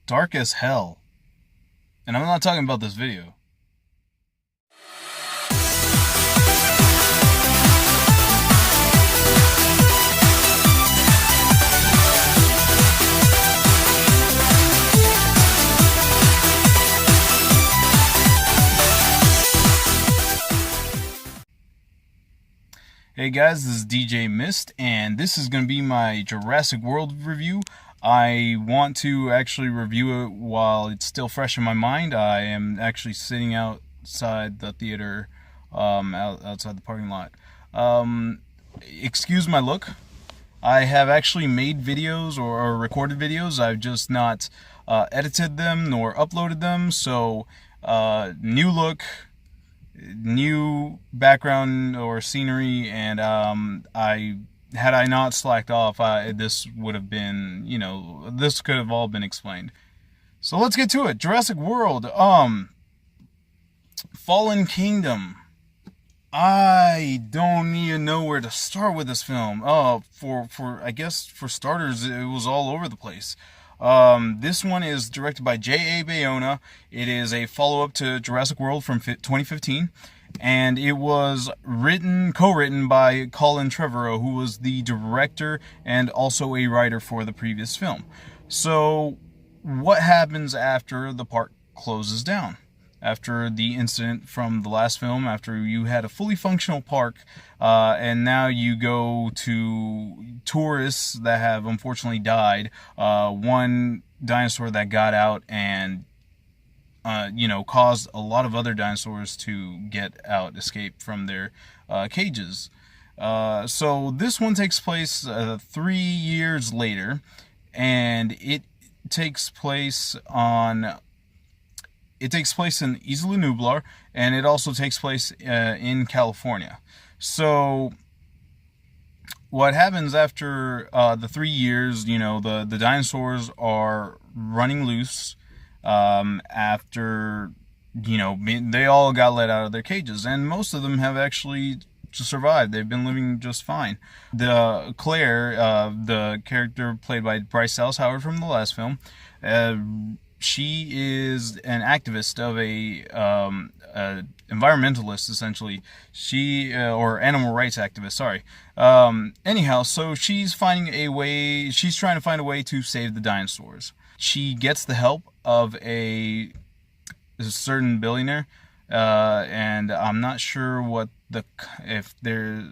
dark as hell. And I'm not talking about this video. Hey guys, this is DJ Myst, and this is going to be my Jurassic World review. I want to actually review it while it's still fresh in my mind. I am actually sitting outside the theater, outside the parking lot. Excuse my look. I have actually made videos or recorded videos. I've just not edited them nor uploaded them. So, new look, new background or scenery, and had I not slacked off, this would have been, this could have all been explained. So let's get to it. Jurassic World, Fallen Kingdom. I don't even know where to start with this film. I guess for starters, it was all over the place. This one is directed by J.A. Bayona. It is a follow-up to Jurassic World from 2015, and it was co-written by Colin Trevorrow, who was the director and also a writer for the previous film. So, what happens after the park closes down? After the incident from the last film, after you had a fully functional park, and now you go to tourists that have unfortunately died. One dinosaur that got out and, caused a lot of other dinosaurs to get out, escape from their cages. So this one takes place 3 years later, and it takes place in Isla Nublar, and it also takes place in California. So, what happens after the 3 years, the dinosaurs are running loose after, they all got let out of their cages, and most of them have actually survived. They've been living just fine. Claire, the character played by Bryce Dallas Howard from the last film, she is an activist of a environmentalist, essentially. Or animal rights activist, sorry. Anyhow, so she's trying to find a way to save the dinosaurs. She gets the help of a certain billionaire, and I'm not sure if there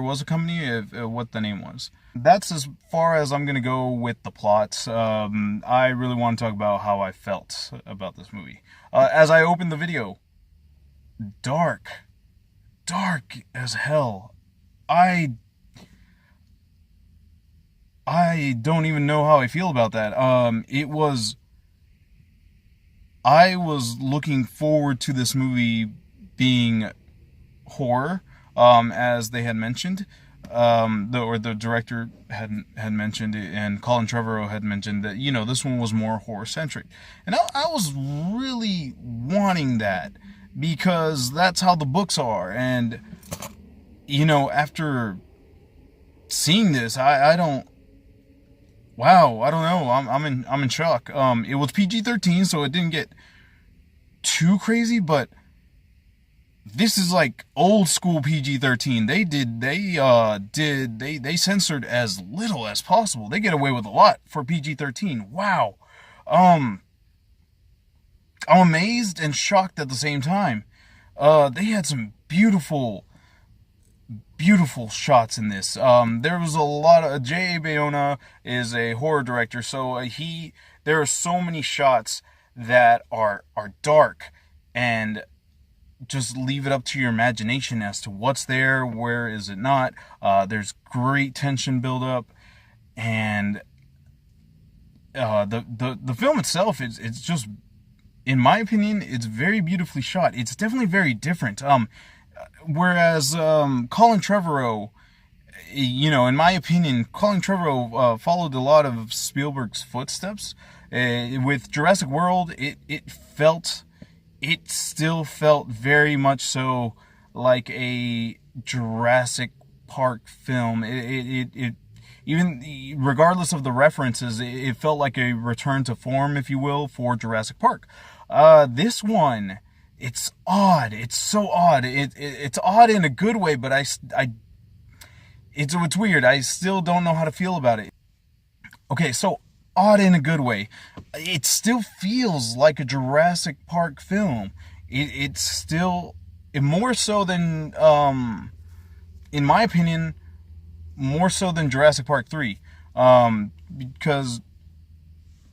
was a company, what the name was. That's as far as I'm going to go with the plot. I really want to talk about how I felt about this movie. As I opened the video, dark as hell. I don't even know how I feel about that. I was looking forward to this movie being horror, as they had mentioned. The director had mentioned it, and Colin Trevorrow had mentioned that, this one was more horror-centric. And I was really wanting that, because that's how the books are. And, after seeing this, I don't know. I'm in shock. It was PG-13, so it didn't get too crazy, but this is like old school PG-13. They censored as little as possible. They get away with a lot for PG-13. Wow. I'm amazed and shocked at the same time. They had some beautiful shots in this. There was a lot of... J.A. Bayona is a horror director, so there are so many shots that are dark and just leave it up to your imagination as to what's there, where is it not. There's great tension buildup, and the film itself it's just, in my opinion, it's very beautifully shot. It's definitely very different. Whereas Colin Trevorrow, in my opinion, Colin Trevorrow followed a lot of Spielberg's footsteps. With Jurassic World, it still felt very much so like a Jurassic Park film. even regardless of the references, it felt like a return to form, if you will, for Jurassic Park. This one, it's odd. It's so odd. It's odd in a good way, but it's weird. I still don't know how to feel about it. Okay, so odd in a good way. It still feels like a Jurassic Park film. It's still more so than, in my opinion, more so than Jurassic Park 3. Because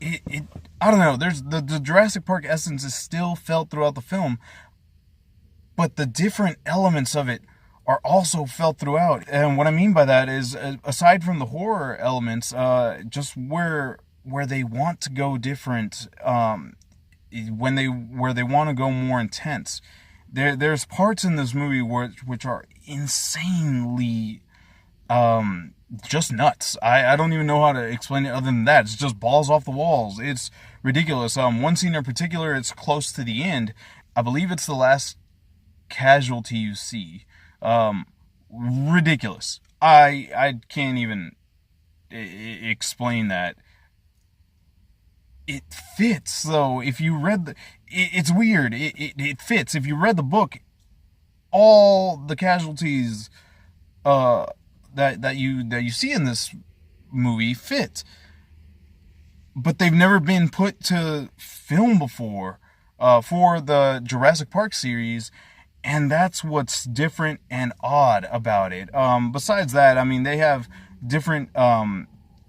it I don't know. There's the Jurassic Park essence is still felt throughout the film, but the different elements of it are also felt throughout. And what I mean by that is, aside from the horror elements, just where they want to go different, where they want to go more intense. There's parts in this movie which are insanely just nuts. I don't even know how to explain it other than that. It's just balls off the walls. It's ridiculous. One scene in particular, it's close to the end. I believe it's the last casualty you see. Ridiculous. I can't even explain that. It fits though. If you read it's weird. It fits. If you read the book, all the casualties that you see in this movie fit, but they've never been put to film before for the Jurassic Park series, and that's what's different and odd about it. Besides that, I mean, they have different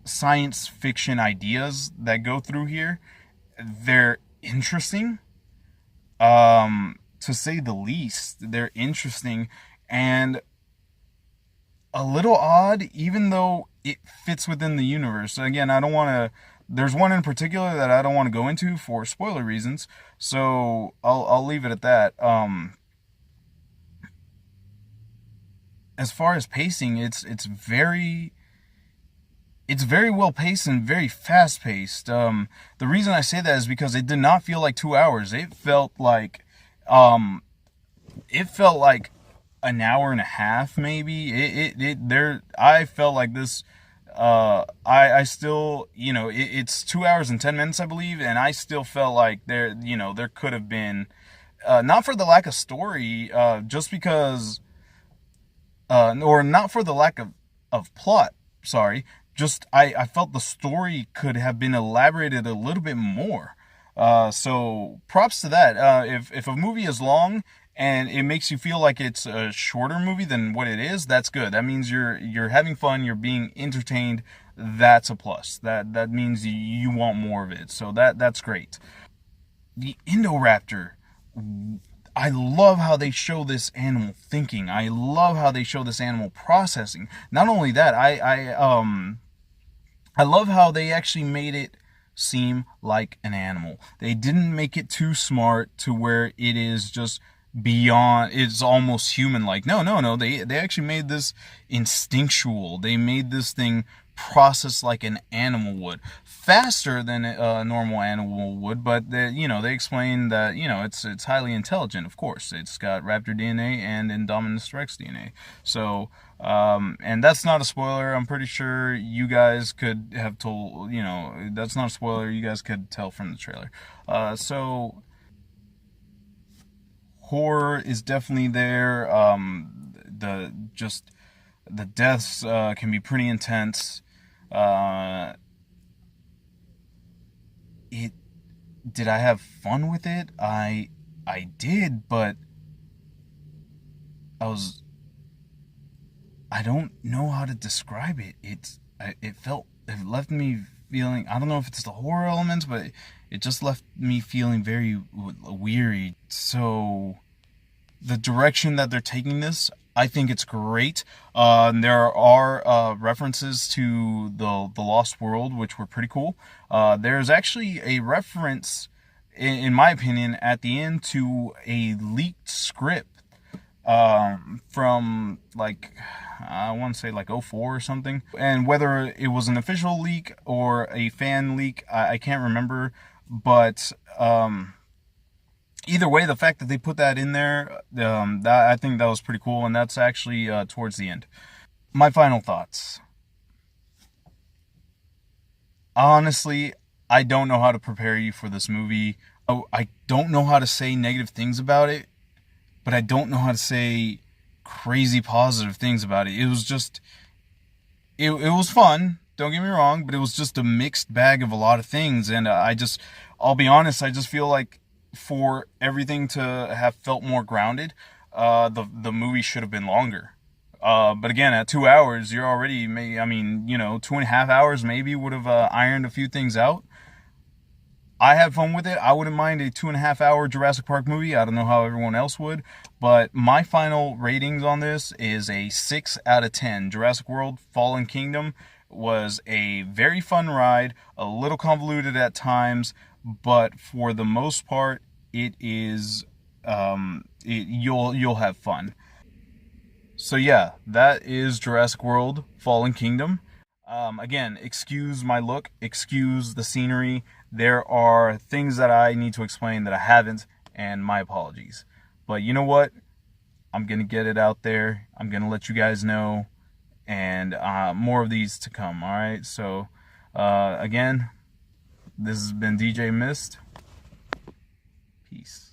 science fiction ideas that go through here. They're interesting, to say the least. They're interesting and a little odd, even though it fits within the universe. Again, I don't want to. There's one in particular that I don't want to go into for spoiler reasons, so I'll leave it at that. As far as pacing, it's very well paced and very fast paced. The reason I say that is because it did not feel like 2 hours. It felt like an hour and a half, maybe. I felt like this. I still, it's 2 hours and 10 minutes, I believe, and I still felt like there could have been, not for the lack of story, just because, or not for the lack of plot. Sorry. Just, I felt the story could have been elaborated a little bit more. So props to that. If a movie is long and it makes you feel like it's a shorter movie than what it is, that's good. That means you're having fun, you're being entertained. That's a plus. That means you want more of it. So that's great. The Indoraptor. I love how they show this animal thinking. I love how they show this animal processing. Not only that, I love how they actually made it seem like an animal. They didn't make it too smart to where it is just beyond, it's almost human-like. No. They actually made this instinctual. They made this thing process like an animal would. Faster than a normal animal would, but they explain that, it's highly intelligent, of course. It's got raptor DNA and Indominus Rex DNA. So, and that's not a spoiler. I'm pretty sure you guys could have told, that's not a spoiler. You guys could tell from the trailer. So horror is definitely there. The deaths can be pretty intense. Did I have fun with it? I did, but I don't know how to describe it. It left me feeling, I don't know if it's the horror elements, but it just left me feeling very weary. So the direction that they're taking this, I think it's great. There are references to the Lost World, which were pretty cool. There's actually a reference, in my opinion, at the end to a leaked script from, like, I want to say like '04 or something. And whether it was an official leak or a fan leak, I can't remember. But either way, the fact that they put that in there, I think that was pretty cool, and that's actually towards the end. My final thoughts. Honestly, I don't know how to prepare you for this movie. Oh, I don't know how to say negative things about it, but I don't know how to say crazy positive things about it. It was just, it was fun. Don't get me wrong, but it was just a mixed bag of a lot of things. And I'll be honest, I just feel like for everything to have felt more grounded, the movie should have been longer. But again, at 2 hours, you're already, I mean, 2.5 hours maybe would have ironed a few things out. I had fun with it. I wouldn't mind a 2.5 hour Jurassic Park movie. I don't know how everyone else would, but my final ratings on this is a 6 out of 10. Jurassic World Fallen Kingdom was a very fun ride, a little convoluted at times, but for the most part, it is you'll have fun. So yeah, that is Jurassic World Fallen Kingdom. Again, excuse my look, excuse the scenery. There are things that I need to explain that I haven't, and my apologies. But you know what? I'm going to get it out there. I'm going to let you guys know, and more of these to come, all right? So, again, this has been DJ Myst. Peace.